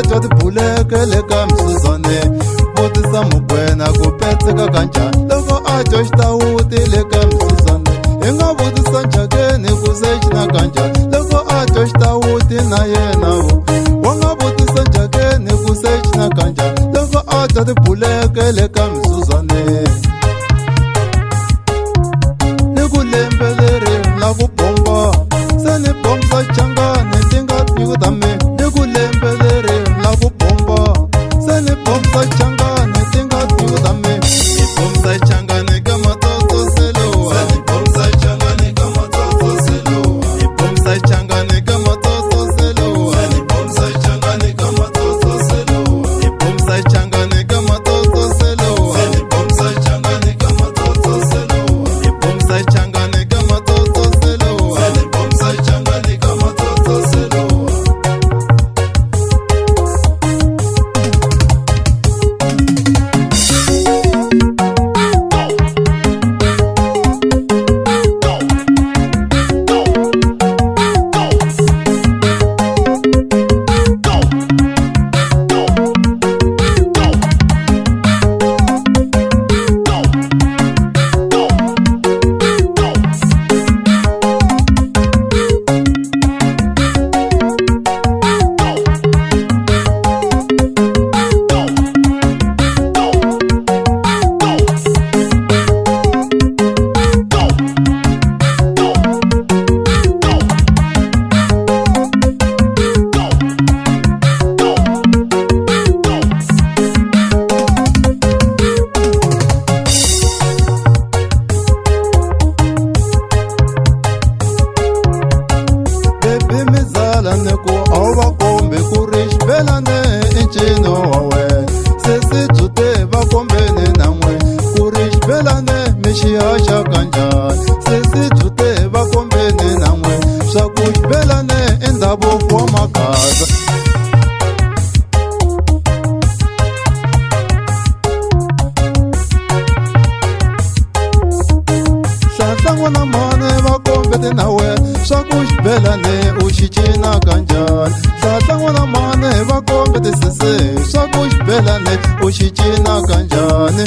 atwa tibuleke le ka Msuzwane vutisa Mokoena ku petseka kanjhani loko atwa xitawuti le ka Msuzwane hi nga vutisa Njakeni ku se xina kanjhani loko atwa xitawuti na yena wa nga vutisa Njakeni ku se xina kanjhani loko atwa tibuleke le ka Msuzwane ni ku lembe leri la ku bomba se ni bombisa Changani ti nga nyuta me ni ku lembe leri la ku bomba se ni bombisa Changani ti nga nyuta me ni bombisa Changani ka matoto selo ni bombisa Changani ka matoto selo ni bombisa Changani ka matoto selo ni bombisa Changani ka matoto selo ni bombisa Changani ka matoto selo ni bombisa Changani ka matoto selo ni bombisa Changani ka matoto selo ni bombisa Changani ka matoto selo ne ku ova kombe ku ri xibelane i ncino wa wena se si dzute va kombeni na n'we ku ri xibelane mi xi haxa kanjhani se si dzute va kombeni na n'we swa ku xibelane i ndhavuko wa Magaza na mane va kombete na wena swa ku xibelane u xi cina kanjhani hlahla na mane va kombete sese swa ku xibelane u xi cina kanjhani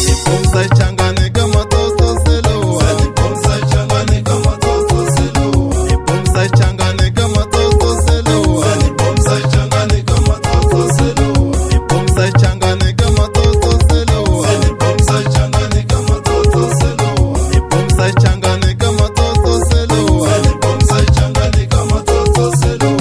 ni bombisa Changani ka matoto selo ni bombisa Changani ka matoto selo ni bombisa Changani ka matoto selo ni bombisa Changani ka matoto selo ni bombisa Changani ka matoto selo ni bombisa Changani ka matoto selo ni bombisa Changani ka matoto selo ni bombisa Changani ka matoto selo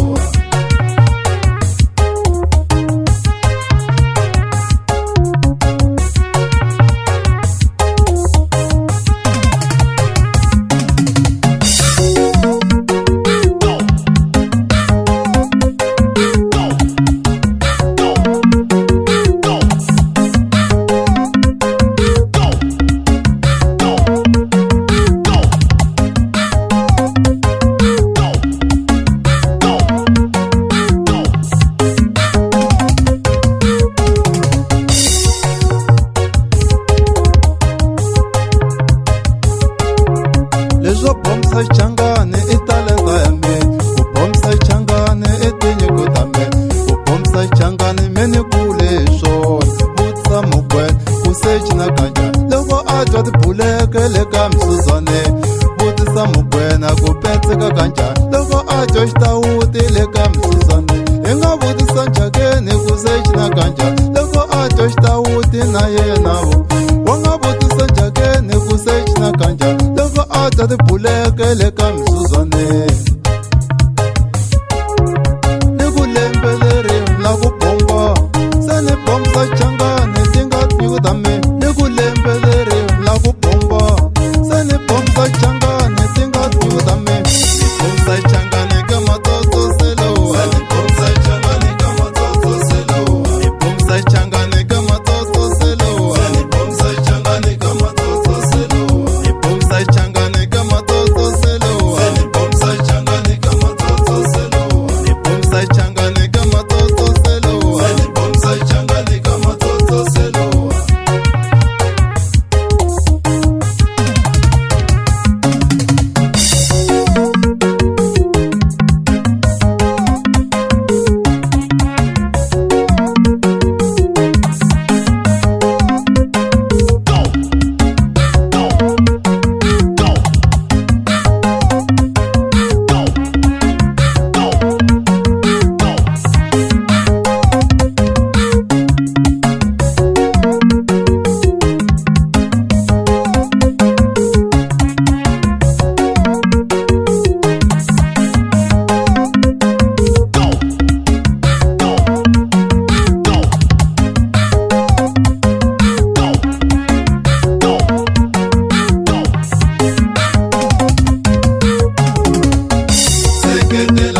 leswo bombisa Changani i talenta ya mina ku bombisa Changani i tinyiko ta mina ku bombisa Changani me ni kule hi swona vutisa Mokoena ku se cina kanjhani loko atwa tibuleke le ka Msuzwane vutisa Mokoena ku petseka kanjhani loko atwa xitawuti le ka Msuzwane hi nga vutisa Njakeni ku se cina kanjhani loko atwa xitawuti na yena wa nga vutisa Njakeni ku se cina kanjhani loko atwa tibuleke le ka Msuzwane ni ku lembe leri la ku bomba se ni bombisa Changani ti nga nyuta me ni ku lembe leri la ku bomba se ni bombisa Changani ti nga nyuta me ni bombisa Changani ka matoto selo ni bombisa Changani ka matoto selo ni bombisa Changani ka matoto selo ni bombisa Changani ka matoto selo ni bombisa Changani ka matoto selo seketela